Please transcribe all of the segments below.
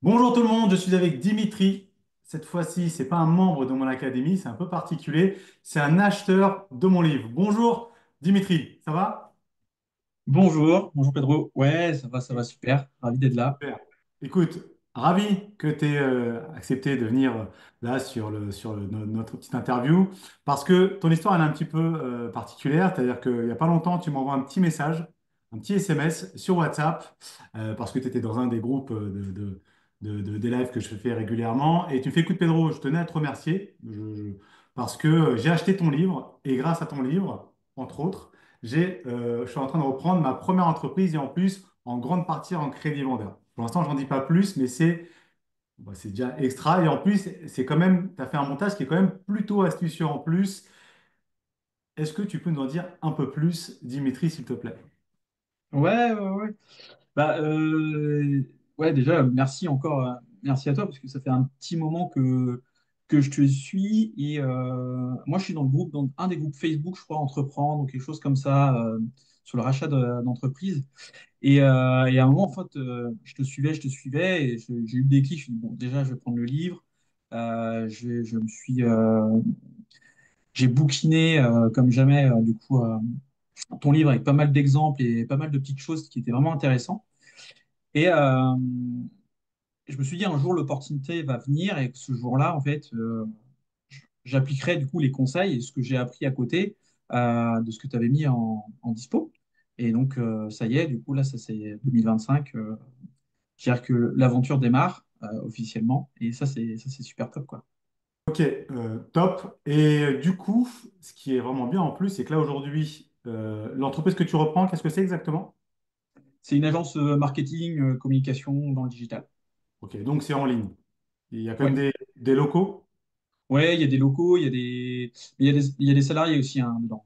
Bonjour tout le monde, je suis avec Dimitri. Cette fois-ci, c'est pas un membre de mon académie, c'est un peu particulier. C'est un acheteur de mon livre. Bonjour Dimitri, ça va? Bonjour Pedro. Ouais, ça va super. Ravi d'être là. Super. Écoute, ravi que tu aies accepté de venir là notre petite interview parce que ton histoire elle est un petit peu particulière, c'est-à-dire qu'il n'y a pas longtemps, tu m'envoies un petit message, un petit SMS sur WhatsApp parce que tu étais dans un des groupes d'élèves que je fais régulièrement et tu me fais écoute Pedro, je tenais à te remercier parce que j'ai acheté ton livre et grâce à ton livre, entre autres, je suis en train de reprendre ma première entreprise et en plus en grande partie en crédit vendeur. Pour l'instant, j'en dis pas plus, mais c'est déjà extra. Et en plus, c'est quand même, tu as fait un montage qui est quand même plutôt astucieux en plus. Est-ce que tu peux nous en dire un peu plus, Dimitri, s'il te plaît? Ouais. Bah, ouais, déjà, merci encore. Merci à toi parce que ça fait un petit moment que je te suis. Et moi, je suis dans dans un des groupes Facebook, je crois, Entreprendre ou quelque chose comme ça, sur le rachat d'entreprise. Et à un moment, en fait, je te suivais et j'ai eu le déclic. Je me suis dit, bon, déjà, je vais prendre le livre. Je me suis. J'ai bouquiné comme jamais, du coup. Ton livre avec pas mal d'exemples et pas mal de petites choses qui étaient vraiment intéressantes. Et je me suis dit un jour l'opportunité va venir et que ce jour-là, en fait, j'appliquerai du coup les conseils et ce que j'ai appris à côté de ce que tu avais mis en dispo. Et donc, ça y est, du coup, là, ça c'est 2025. Je dirais que l'aventure démarre officiellement et ça, c'est super top, quoi. Ok, top. Et du coup, ce qui est vraiment bien en plus, c'est que là aujourd'hui, l'entreprise que tu reprends, qu'est-ce que c'est exactement? C'est une agence marketing, communication dans le digital. Ok, donc c'est en ligne. Il y a quand même Ouais. des locaux. Ouais, il y a des locaux, il y a des salariés aussi hein, dedans.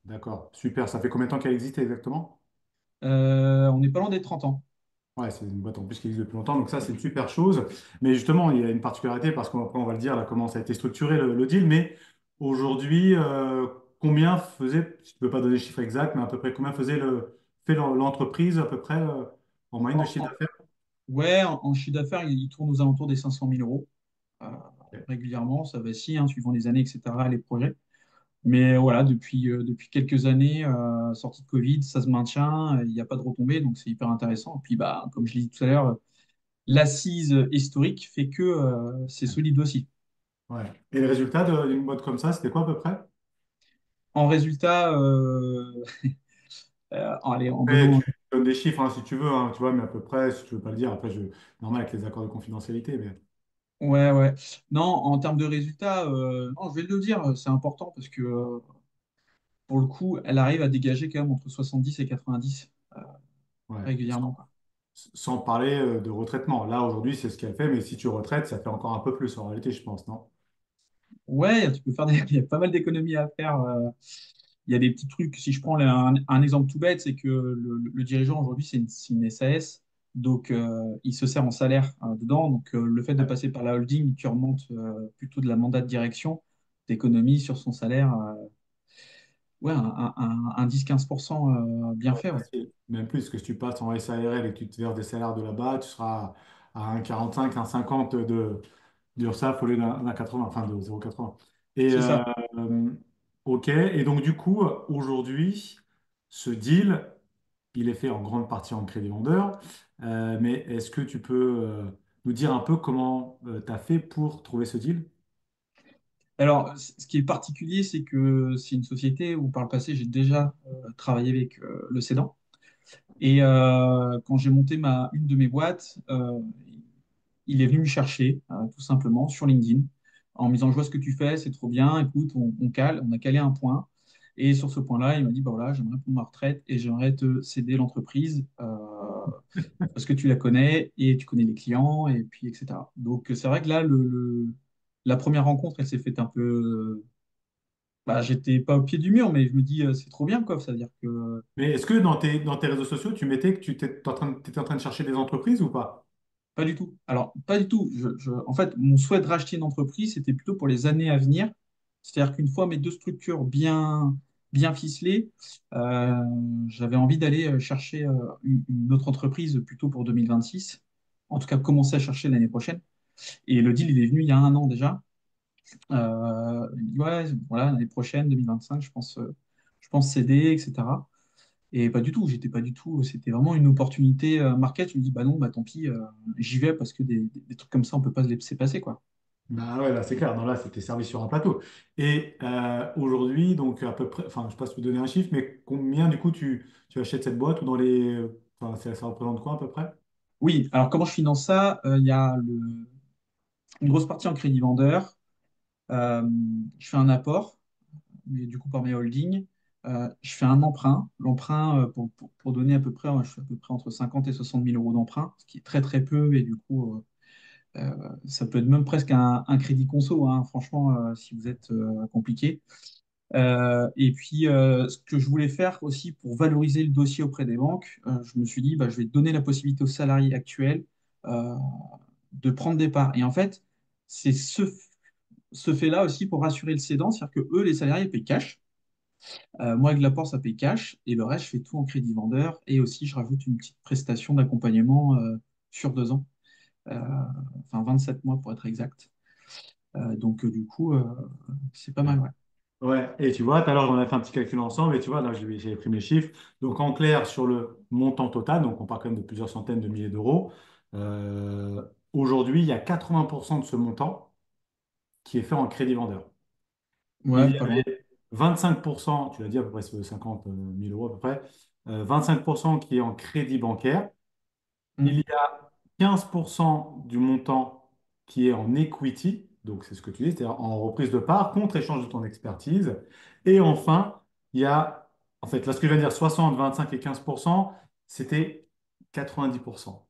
D'accord, super. Ça fait combien de temps qu'elle existe exactement? On n'est pas loin des 30 ans. Ouais, c'est une boîte en plus qui existe depuis longtemps, donc ça, c'est une super chose. Mais justement, il y a une particularité parce qu'après, on va le dire, là, comment ça a été structuré le deal. Mais aujourd'hui, combien faisait, si tu ne peux pas donner le chiffre exact, mais à peu près combien fait l'entreprise à peu près en moyenne de En, chiffre en- d'affaires? ouais, en chiffre d'affaires, il tourne aux alentours des 500 000 euros euh, Ok. régulièrement. Ça vacille, hein, suivant les années, etc., les projets. Mais voilà, depuis quelques années, sortie de Covid, ça se maintient. Il n'y a pas de retombées, donc c'est hyper intéressant. Et puis, bah, comme je l'ai dit tout à l'heure, l'assise historique fait que c'est solide aussi. Ouais. Et le résultat d'une boîte comme ça, c'était quoi à peu près? En résultat, allez, en Après, donnant. tu donnes des chiffres hein, si tu veux, hein, tu vois, mais à peu près, si tu veux pas le dire, après, normal avec les accords de confidentialité, mais Ouais. Non, en termes de résultats, non, je vais le dire, c'est important parce que pour le coup, elle arrive à dégager quand même entre 70 et 90 ouais. régulièrement, quoi. Sans parler de retraitement. Là, aujourd'hui, c'est ce qu'elle fait, mais si tu retraites, ça fait encore un peu plus en réalité, je pense, non? Ouais, tu peux faire il y a pas mal d'économies à faire. Il y a des petits trucs. Si je prends un exemple tout bête, c'est que le dirigeant aujourd'hui, c'est une SAS. Donc, il se sert en salaire dedans. Donc, le fait de Ouais. passer par la holding qui remonte plutôt de la mandat de direction, d'économie sur son salaire, ouais, un 10-15% bien Ouais, fait, ouais. facile. Même plus, que si tu passes en SARL et que tu te verses des salaires de là-bas, tu seras à 1,45, 1,50 d'URSSAF au lieu d'un 80, enfin de 0,80. Et C'est ça. OK. Et donc, du coup, aujourd'hui, ce deal, il est fait en grande partie en crédit vendeur. Mais est-ce que tu peux nous dire un peu comment tu as fait pour trouver ce deal? Alors, ce qui est particulier, c'est que c'est une société où par le passé, j'ai déjà travaillé avec le cédant. Et quand j'ai monté une de mes boîtes, il est venu me chercher, tout simplement, sur LinkedIn, en me disant, je vois ce que tu fais, c'est trop bien, écoute, on a calé un point. Et sur ce point-là, il m'a dit, bah voilà, j'aimerais prendre ma retraite et j'aimerais te céder l'entreprise parce que tu la connais et tu connais les clients, et puis etc. Donc c'est vrai que là, la première rencontre, elle s'est faite un peu. Bah, j'étais pas au pied du mur, mais je me dis, c'est trop bien, quoi. C'est-à-dire que Mais est-ce que dans tes réseaux sociaux, tu mettais que tu étais en train de chercher des entreprises ou pas? pas du tout. Alors, pas du tout. En fait, mon souhait de racheter une entreprise, c'était plutôt pour les années à venir. C'est-à-dire qu'une fois mes deux structures bien ficelées, euh, j'avais envie d'aller chercher une autre entreprise plutôt pour 2026. en tout cas commencer à chercher l'année prochaine. Et le deal, il est venu il y a un an déjà. Il me dit, ouais, voilà, l'année prochaine, 2025, je pense céder, etc. Et pas du tout, j'étais pas du tout, c'était vraiment une opportunité market. Je me dis, bah non, bah tant pis, j'y vais parce que des trucs comme ça, on peut pas se laisser passer, quoi. Bah ouais, là c'est clair. Non, là c'était servi sur un plateau. Et aujourd'hui, donc à peu près, enfin je ne sais pas si tu peux donner un chiffre, mais combien du coup tu achètes cette boîte ou dans les. Enfin, ça représente quoi à peu près? Oui, alors comment je finance ça? Il y a une grosse partie en crédit vendeur. Euh, je fais un apport, mais du coup par mes holdings. Je fais un emprunt. L'emprunt, pour donner à peu près, je fais à peu près entre 50 et 60 000 euros d'emprunt, ce qui est très très peu. Et du coup, ça peut être même presque un crédit conso, hein, franchement, si vous êtes compliqué. Et puis, ce que je voulais faire aussi pour valoriser le dossier auprès des banques, je me suis dit, bah, je vais donner la possibilité aux salariés actuels euh, de prendre des parts. Et en fait, c'est ce fait-là aussi pour rassurer le cédant, c'est-à-dire que eux, les salariés, paient cash. Moi, avec l'apport, ça paye cash. Et le reste, je fais tout en crédit vendeur. Et aussi, je rajoute une petite prestation d'accompagnement sur 2 ans, euh, enfin 7 mois pour être exact. Donc, du coup, c'est pas mal, ouais. Ouais, et tu vois, tout à l'heure, on a fait un petit calcul ensemble, et tu vois, là, j'ai pris mes chiffres. Donc, en clair, sur le montant total, donc on parle quand même de plusieurs centaines de milliers d'euros, euh, aujourd'hui, il y a 80% de ce montant qui est fait en crédit vendeur. Il Ouais, y pas loin. avait 25%, tu l'as dit à peu près, c'est 50 000 euros à peu près, 25% qui est en crédit bancaire. Il Mm, y a 15% du montant qui est en equity, donc c'est ce que tu dis, c'est-à-dire en reprise de part contre échange de ton expertise. Et enfin, il y a, en fait, là, ce que je viens de dire, 60, 25 et 15%, c'était 90%.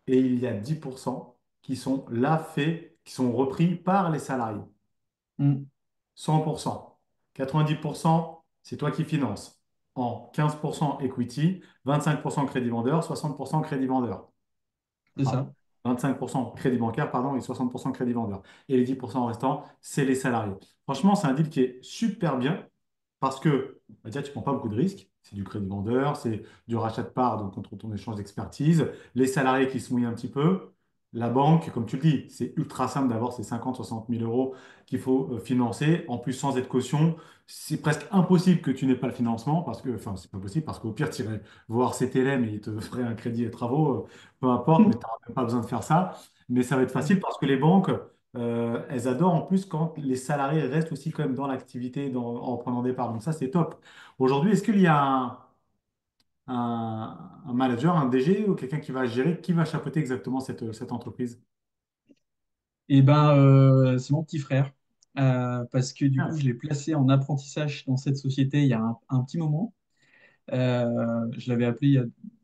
Et il y a 10% qui sont là faits, qui sont repris par les salariés. mm, 100%. 90%, c'est toi qui finances. En 15% equity, 25% crédit vendeur, 60% crédit vendeur. c'est Pardon, ça. 25% crédit bancaire, pardon, et 60% crédit vendeur. Et les 10% restants, c'est les salariés. Franchement, c'est un deal qui est super bien parce que bah, déjà, tu ne prends pas beaucoup de risques. C'est du crédit vendeur, c'est du rachat de parts, donc contre ton échange d'expertise. Les salariés qui se mouillent un petit peu. La banque, comme tu le dis, c'est ultra simple d'avoir ces 50, 60 000 euros qu'il faut financer. En plus, sans être caution, c'est presque impossible que tu n'aies pas le financement parce que, enfin, c'est pas possible parce qu'au pire, tu irais voir CTLM et ils te feraient un crédit et travaux. Peu importe, mais tu n'auras même pas besoin de faire ça. Mais ça va être facile parce que les banques, elles adorent en plus quand les salariés restent aussi quand même dans l'activité en prenant des parts. Donc ça, c'est top. Aujourd'hui, est-ce qu'il y a un manager, un DG ou quelqu'un qui va gérer, qui va chapeauter exactement cette entreprise? Et ben, c'est mon petit frère. Parce que du coup, Ah, je l'ai placé en apprentissage dans cette société il y a un petit moment. Je l'avais appelé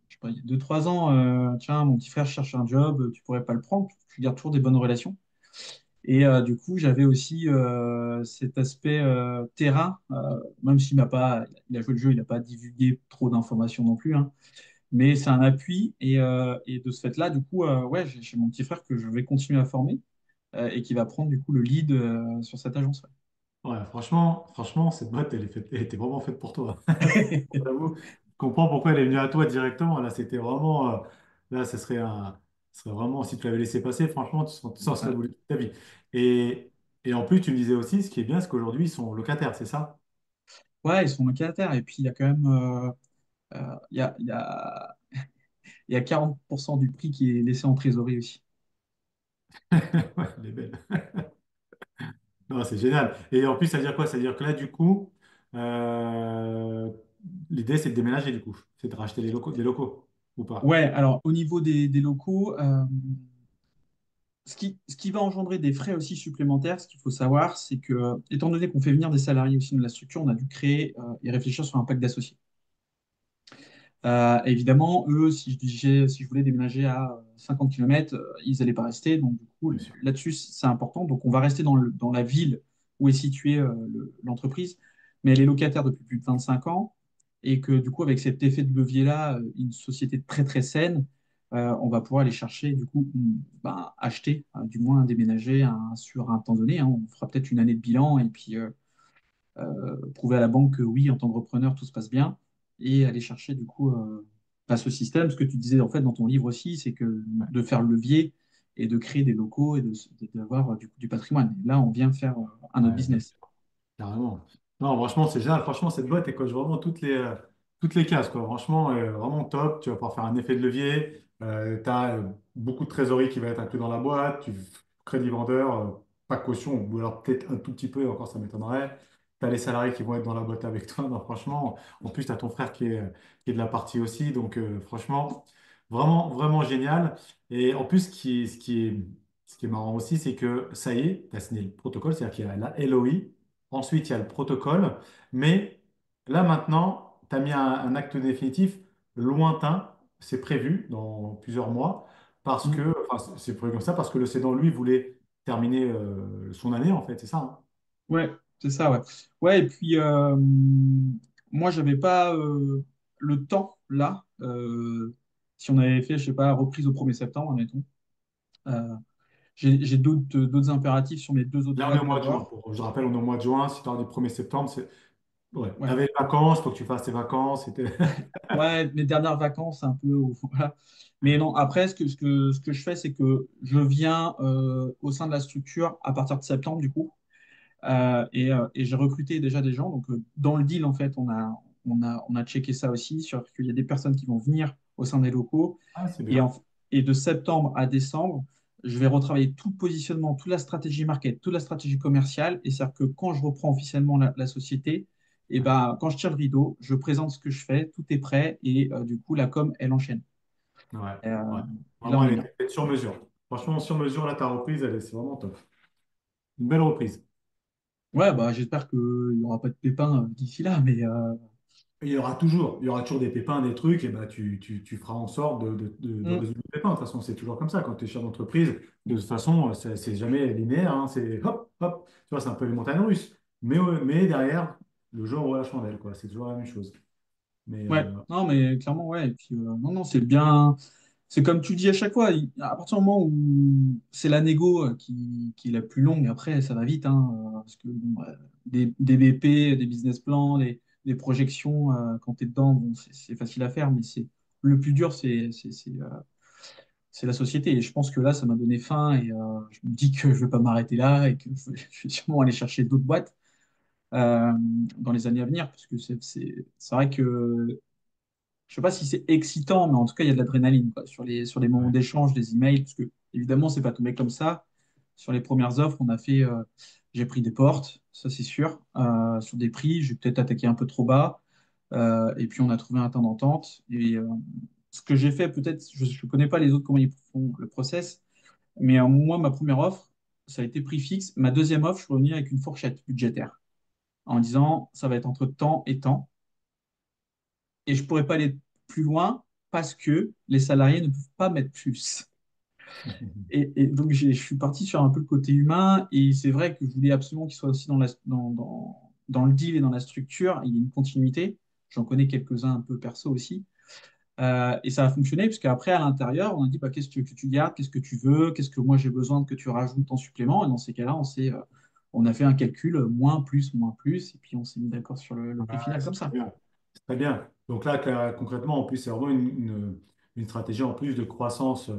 je sais pas, il y a 2-3 ans. Tiens, mon petit frère cherche un job, tu pourrais pas le prendre. Je garde toujours des bonnes relations. Et du coup, j'avais aussi cet aspect terrain, même s'il m'a pas, il a joué le jeu, il n'a pas divulgué trop d'informations non plus, hein. Mais c'est un appui. Et de ce fait-là, du coup, ouais, j'ai mon petit frère que je vais continuer à former et qui va prendre du coup le lead sur cette agence. ouais, franchement, cette boîte, elle était vraiment faite pour toi. Ouais. J'avoue, je comprends pourquoi elle est venue à toi directement. Là, c'était vraiment. Là, ce serait vraiment. Si tu l'avais laissé passer, franchement, tu s'en serais Ouais. voulu toute ta vie. Et, et en plus, tu me disais aussi, ce qui est bien, c'est qu'aujourd'hui, ils sont locataires, c'est ça? Ouais, ils sont locataires. Et puis, il y a quand même il y a 40% du prix qui est laissé en trésorerie aussi. Ouais, elle est belle. Non, c'est génial. Et en plus, ça veut dire quoi? Ça veut dire que là, du coup, euh, l'idée, c'est de déménager, du coup. C'est de racheter des locaux, ou pas? Ouais, alors au niveau des locaux, ce qui va engendrer des frais aussi supplémentaires, ce qu'il faut savoir, c'est que, étant donné qu'on fait venir des salariés aussi de la structure, on a dû créer et réfléchir sur un pacte d'associés. Évidemment, eux, si je voulais déménager à 50 km, ils n'allaient pas rester. Donc, du coup, Bien sûr. là-dessus, c'est important. Donc, on va rester dans la ville où est située l'entreprise, mais elle est locataire depuis plus de 25 ans. Et que, du coup, avec cet effet de levier-là, une société très, très saine, on va pouvoir aller chercher, du coup, ben, acheter, du moins déménager sur un temps donné, hein. On fera peut-être une année de bilan et puis prouver à la banque que oui, en tant que repreneur, tout se passe bien et aller chercher, du coup, à ce système. Ce que tu disais en fait dans ton livre aussi, c'est que Ouais, de faire le levier et de créer des locaux et d'avoir du coup du patrimoine. Et là, on vient faire un autre ouais, bien business. sûr. Carrément. Non, franchement, c'est génial. Franchement, cette boîte, elle coche vraiment toutes les cases, quoi. Franchement, vraiment top. Tu vas pouvoir faire un effet de levier. Tu as beaucoup de trésorerie qui va être inclus dans la boîte. Crédit vendeur, pas de caution, ou alors peut-être un tout petit peu, encore ça m'étonnerait. Tu as les salariés qui vont être dans la boîte avec toi. Non, franchement, en plus, tu as ton frère qui est de la partie aussi. Donc, franchement, vraiment, vraiment génial. Et en plus, ce qui est marrant aussi, c'est que ça y est, tu as signé le protocole, c'est-à-dire qu'il y a la LOI. Ensuite, il y a le protocole. Mais là, maintenant, tu as mis un acte définitif lointain. C'est prévu dans plusieurs mois. Parce Mm. que, enfin, c'est prévu comme ça, parce que le cédant, lui, voulait terminer son année, en fait. C'est ça, hein. Ouais, c'est ça, ouais. Ouais, et puis moi, j'avais pas le temps là. Si on avait fait, je sais pas, reprise au 1er septembre, admettons. Euh, j'ai d'autres impératifs sur mes deux autres Là, on est au boîtes mois de juin. d'abord. Je rappelle, on est au mois de juin. Si tu as dit 1er septembre, ouais. Tu Ouais. avais les vacances, il faut que tu fasses tes vacances. Ouais, mes dernières vacances, un peu. Voilà. Mais non, après, ce que je fais, c'est que je viens au sein de la structure à partir de septembre, du coup. Et j'ai recruté déjà des gens. Donc, dans le deal, en fait, on a checké ça aussi, sur qu'il y a des personnes qui vont venir au sein des locaux. Ah, c'est Et, bien. en- et de septembre à décembre, je vais retravailler tout le positionnement, toute la stratégie market, toute la stratégie commerciale. Et c'est-à-dire que quand je reprends officiellement la société, et Ouais. ben, quand je tire le rideau, je présente ce que je fais, tout est prêt. Et du coup, la com, elle enchaîne. Ouais. Euh, Ouais. et là, Vraiment, on est elle bien. était faite sur mesure. Franchement, sur mesure, là, ta reprise, c'est vraiment top. Une belle reprise. Ouais, bah, j'espère qu'il n'y aura pas de pépins d'ici là. Mais Il y aura toujours des pépins, des trucs, et ben tu feras en sorte de hmm, résoudre les pépins. De toute façon, c'est toujours comme ça quand tu es chef d'entreprise. De toute façon, c'est jamais linéaire, hein. C'est hop, hop. Tu vois, c'est un peu les montagnes russes. Mais derrière, le jour où la chandelle, quoi. C'est toujours la même chose. Mais ouais, non, mais clairement, ouais. Et puis, non, non, c'est bien. C'est comme tu dis à chaque fois, à partir du moment où c'est la négo qui est la plus longue, après ça va vite, hein, parce que bon, des BP, des business plans, des projections, quand tu es dedans, bon, c'est facile à faire, mais le plus dur, c'est la société. Et je pense que là, ça m'a donné faim et je me dis que je ne vais pas m'arrêter là et que je vais sûrement aller chercher d'autres boîtes euh, dans les années à venir, parce que c'est vrai que je sais pas si c'est excitant, mais en tout cas, il y a de l'adrénaline quoi, sur les moments ouais. d'échange, des emails, parce que évidemment, c'est pas tombé comme ça. Sur les premières offres, j'ai pris des portes, ça c'est sûr. Sur des prix, j'ai peut-être attaqué un peu trop bas, et puis on a trouvé un terrain d'entente. Et ce que j'ai fait, peut-être, je ne connais pas les autres comment ils font le process, mais moi, ma première offre, ça a été prix fixe. Ma deuxième offre, je suis revenu avec une fourchette budgétaire en disant, ça va être entre temps et temps et je ne pourrais pas aller plus loin parce que les salariés ne peuvent pas mettre plus. Et donc, je suis parti sur un peu le côté humain et c'est vrai que je voulais absolument qu'il soit aussi dans le deal et dans la structure. Il y a une continuité. J'en connais quelques-uns un peu perso aussi. Et ça a fonctionné parce qu'après, à l'intérieur, on a dit bah, qu'est-ce que tu gardes, qu'est-ce que tu veux, qu'est-ce que moi j'ai besoin que tu rajoutes en supplément. Et dans ces cas-là, on a fait un calcul moins plus, et puis on s'est mis d'accord sur le Ouais, prix final c'est comme très ça. bien. C'est très bien. Donc là, concrètement, en plus, c'est vraiment une stratégie en plus de croissance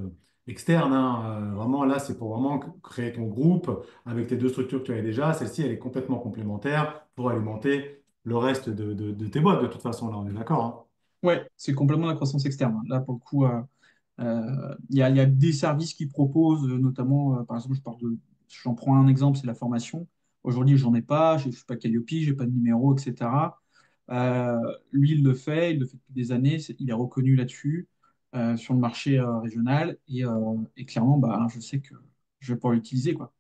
externe, hein. Vraiment, là, c'est pour vraiment créer ton groupe avec tes deux structures que tu avais déjà. Celle-ci, elle est complètement complémentaire pour alimenter le reste de tes boîtes, de toute façon. Là, on est d'accord, hein. Ouais, c'est complètement la croissance externe. Là, pour le coup, il y a des services qui proposent, notamment, par exemple, j'en prends un exemple, c'est la formation. Aujourd'hui, j'en ai pas, je ne suis pas Calliope, j'ai pas de numéro, etc. Lui, il le fait depuis des années, il est reconnu là-dessus, sur le marché régional, et clairement, bah, je sais que je vais pouvoir l'utiliser, quoi.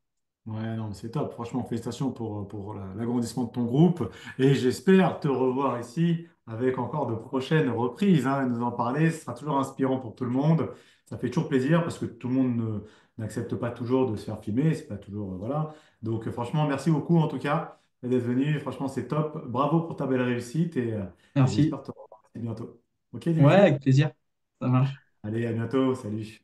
Ouais, non, mais c'est top. Franchement, félicitations pour l'agrandissement de ton groupe. Et j'espère te revoir ici avec encore de prochaines reprises, hein, et nous en parler. Ce sera toujours inspirant pour tout le monde. Ça fait toujours plaisir parce que tout le monde n'accepte pas toujours de se faire filmer. C'est pas toujours, voilà. Donc, franchement, merci beaucoup en tout cas d'être venu. Franchement, c'est top. Bravo pour ta belle réussite et Merci. j'espère te revoir assez bientôt. Ok, Ouais, Dimitri? avec plaisir. Ça marche. Allez, à bientôt. Salut.